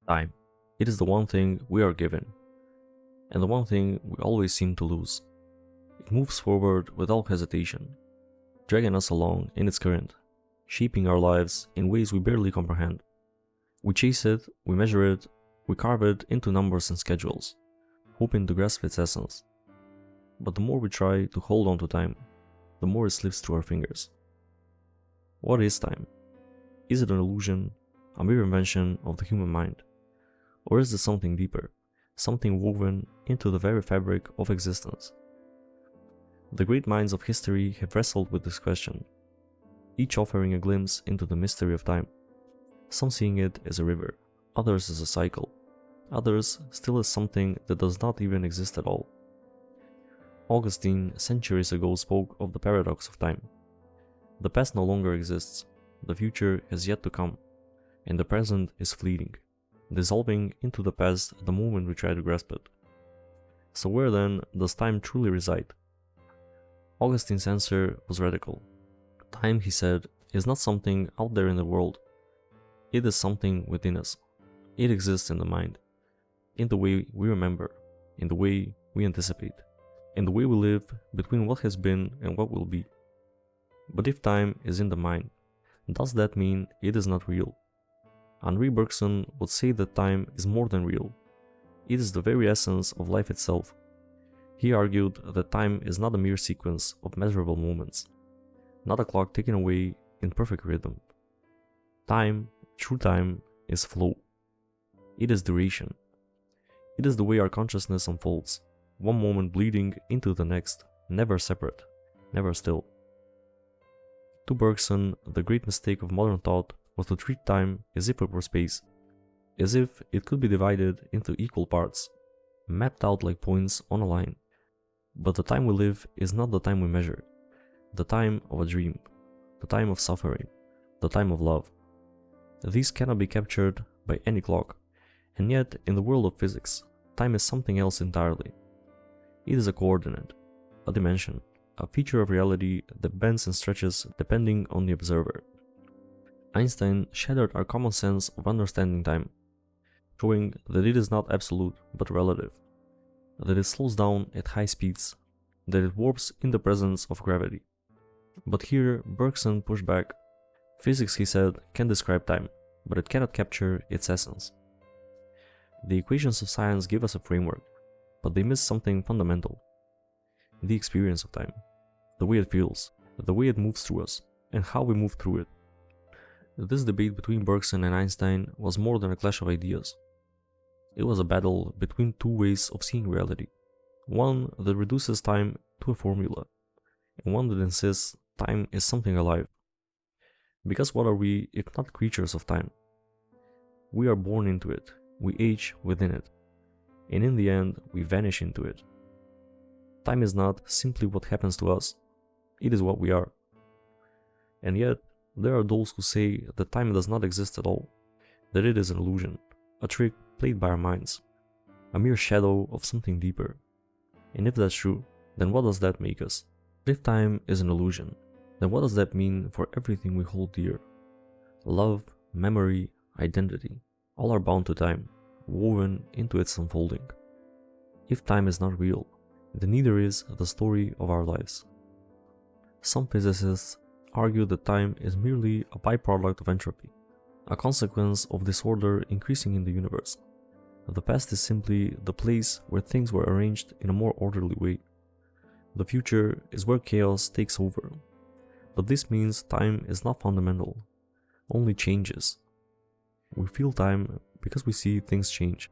Time. It is the one thing we are given, and the one thing we always seem to lose. It moves forward without hesitation, dragging us along in its current, shaping our lives in ways we barely comprehend. We chase it, we measure it, we carve it into numbers and schedules, hoping to grasp its essence. But the more we try to hold on to time, the more it slips through our fingers. What is time? Is it an illusion, a mere invention of the human mind? Or is it something deeper, something woven into the very fabric of existence? The great minds of history have wrestled with this question, each offering a glimpse into the mystery of time. Some seeing it as a river, others as a cycle, others still as something that does not even exist at all. Augustine centuries ago spoke of the paradox of time. The past no longer exists, the future has yet to come, and the present is fleeting, dissolving into the past the moment we try to grasp it. So where then does time truly reside? Augustine's answer was radical. Time, he said, is not something out there in the world. It is something within us. It exists in the mind, in the way we remember, in the way we anticipate, in the way we live between what has been and what will be. But if time is in the mind, does that mean it is not real? Henri Bergson would say that time is more than real. It is the very essence of life itself. He argued that time is not a mere sequence of measurable moments, not a clock ticking away in perfect rhythm. Time, true time, is flow. It is duration. It is the way our consciousness unfolds, one moment bleeding into the next, never separate, never still. To Bergson, the great mistake of modern thought was to treat time as if it were space, as if it could be divided into equal parts, mapped out like points on a line. But the time we live is not the time we measure, the time of a dream, the time of suffering, the time of love. These cannot be captured by any clock, and yet in the world of physics, time is something else entirely. It is a coordinate, a dimension, a feature of reality that bends and stretches depending on the observer. Einstein shattered our common sense of understanding time, showing that it is not absolute but relative, that it slows down at high speeds, that it warps in the presence of gravity. But here Bergson pushed back. Physics, he said, can describe time, but it cannot capture its essence. The equations of science give us a framework, but they miss something fundamental: the experience of time, the way it feels, the way it moves through us, and how we move through it. This debate between Bergson and Einstein was more than a clash of ideas. It was a battle between two ways of seeing reality, one that reduces time to a formula, and one that insists time is something alive. Because what are we if not creatures of time? We are born into it, we age within it, and in the end we vanish into it. Time is not simply what happens to us, it is what we are. And yet, there are those who say that time does not exist at all, that it is an illusion, a trick played by our minds, a mere shadow of something deeper. And if that's true, then what does that make us? If time is an illusion, then what does that mean for everything we hold dear? Love, memory, identity, all are bound to time, woven into its unfolding. If time is not real, then neither is the story of our lives. Some physicists argue that time is merely a byproduct of entropy, a consequence of disorder increasing in the universe. The past is simply the place where things were arranged in a more orderly way. The future is where chaos takes over. But this means time is not fundamental, only changes. We feel time because we see things change,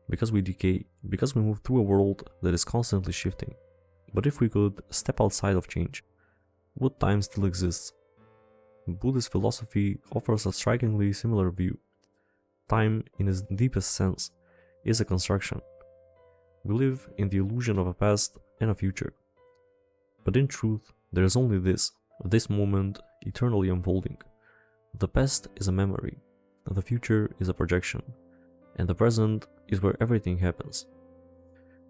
because we decay, because we move through a world that is constantly shifting. But if we could step outside of change, would time still exist? Buddhist philosophy offers a strikingly similar view. Time, in its deepest sense, is a construction. We live in the illusion of a past and a future. But in truth, there is only this moment eternally unfolding. The past is a memory, the future is a projection, and the present is where everything happens.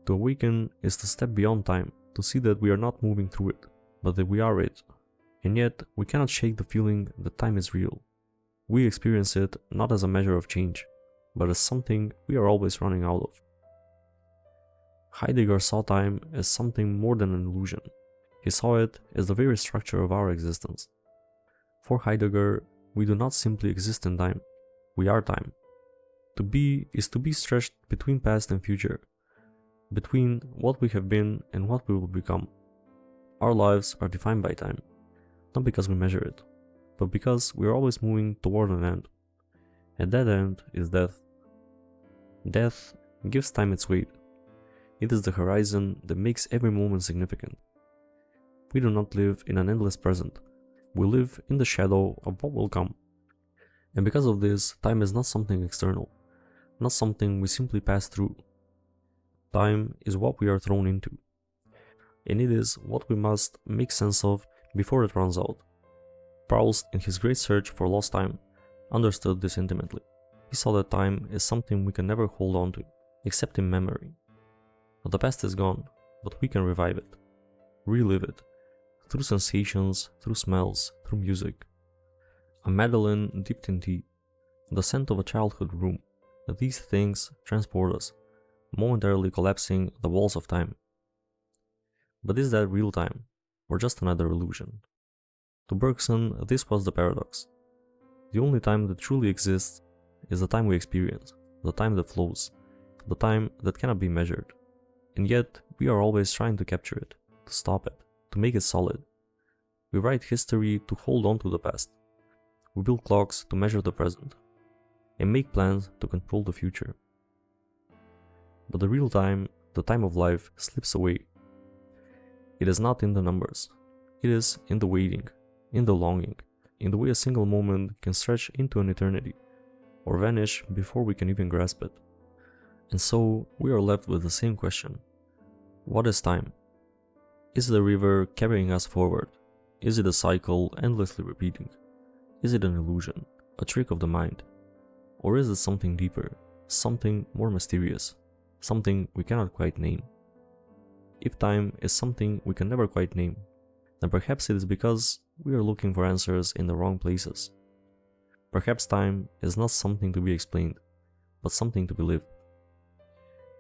To awaken is to step beyond time, to see that we are not moving through it, but that we are it. And yet, we cannot shake the feeling that time is real. We experience it not as a measure of change, but as something we are always running out of. Heidegger saw time as something more than an illusion. He saw it as the very structure of our existence. For Heidegger, we do not simply exist in time, we are time. To be is to be stretched between past and future, between what we have been and what we will become. Our lives are defined by time, not because we measure it, but because we are always moving toward an end. And that end is death. Death gives time its weight. It is the horizon that makes every moment significant. We do not live in an endless present. We live in the shadow of what will come. And because of this, time is not something external, not something we simply pass through. Time is what we are thrown into, and it is what we must make sense of before it runs out. Proust, in his great search for lost time, understood this intimately. He saw that time is something we can never hold on to, except in memory. The past is gone, but we can revive it, relive it, through sensations, through smells, through music. A Madeleine dipped in tea, the scent of a childhood room, these things transport us, momentarily collapsing the walls of time. But is that real time, or just another illusion? To Bergson, this was the paradox. The only time that truly exists is the time we experience, the time that flows, the time that cannot be measured. And yet, we are always trying to capture it, to stop it, to make it solid. We write history to hold on to the past. We build clocks to measure the present, and make plans to control the future. But the real time, the time of life, slips away. It is not in the numbers. It is in the waiting, in the longing, in the way a single moment can stretch into an eternity, or vanish before we can even grasp it. And so, we are left with the same question. What is time? Is it a river carrying us forward? Is it a cycle endlessly repeating? Is it an illusion, a trick of the mind? Or is it something deeper, something more mysterious, something we cannot quite name? If time is something we can never quite name, then perhaps it is because we are looking for answers in the wrong places. Perhaps time is not something to be explained, but something to be lived.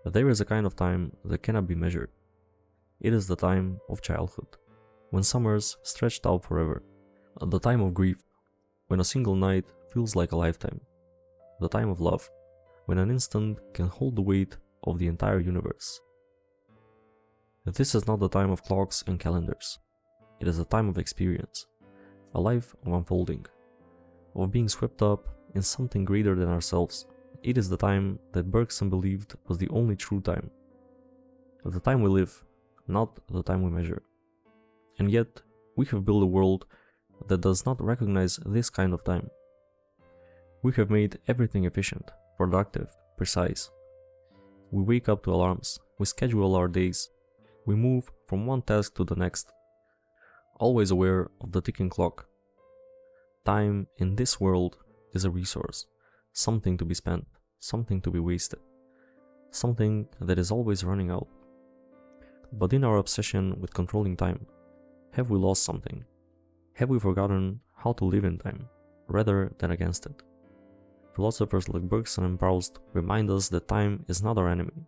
But there is a kind of time that cannot be measured. It is the time of childhood, when summers stretched out forever, the time of grief, when a single night feels like a lifetime, the time of love, when an instant can hold the weight of the entire universe. This is not the time of clocks and calendars. It is a time of experience, a life of unfolding, of being swept up in something greater than ourselves. It is the time that Bergson believed was the only true time. The time we live, not the time we measure. And yet, we have built a world that does not recognize this kind of time. We have made everything efficient, productive, precise. We wake up to alarms, we schedule our days, we move from one task to the next, always aware of the ticking clock. Time in this world is a resource, something to be spent, something to be wasted, something that is always running out. But in our obsession with controlling time, have we lost something? Have we forgotten how to live in time, rather than against it? Philosophers like Bergson and Proust remind us that time is not our enemy.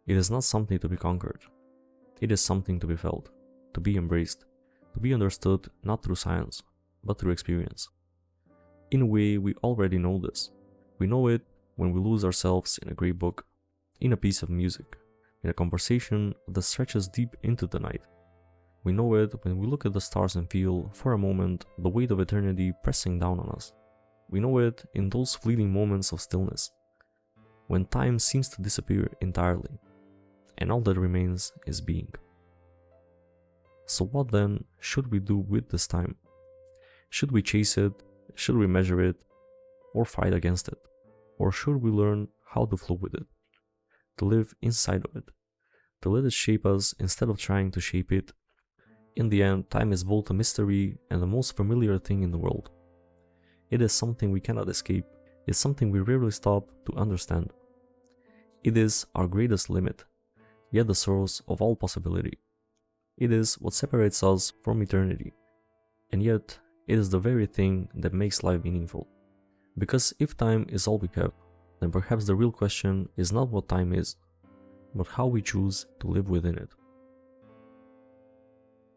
It is not something to be conquered. It is something to be felt, to be embraced, to be understood not through science, but through experience. In a way, we already know this. We know it when we lose ourselves in a great book, in a piece of music, in a conversation that stretches deep into the night. We know it when we look at the stars and feel, for a moment, the weight of eternity pressing down on us. We know it in those fleeting moments of stillness, when time seems to disappear entirely, and all that remains is being. So what then should we do with this time? Should we chase it? Should we measure it? Or fight against it? Or should we learn how to flow with it? To live inside of it? To let it shape us instead of trying to shape it? In the end, time is both a mystery and the most familiar thing in the world. It is something we cannot escape. It's something we rarely stop to understand. It is our greatest limit, yet the source of all possibility. It is what separates us from eternity, and yet it is the very thing that makes life meaningful. Because if time is all we have, then perhaps the real question is not what time is, but how we choose to live within it.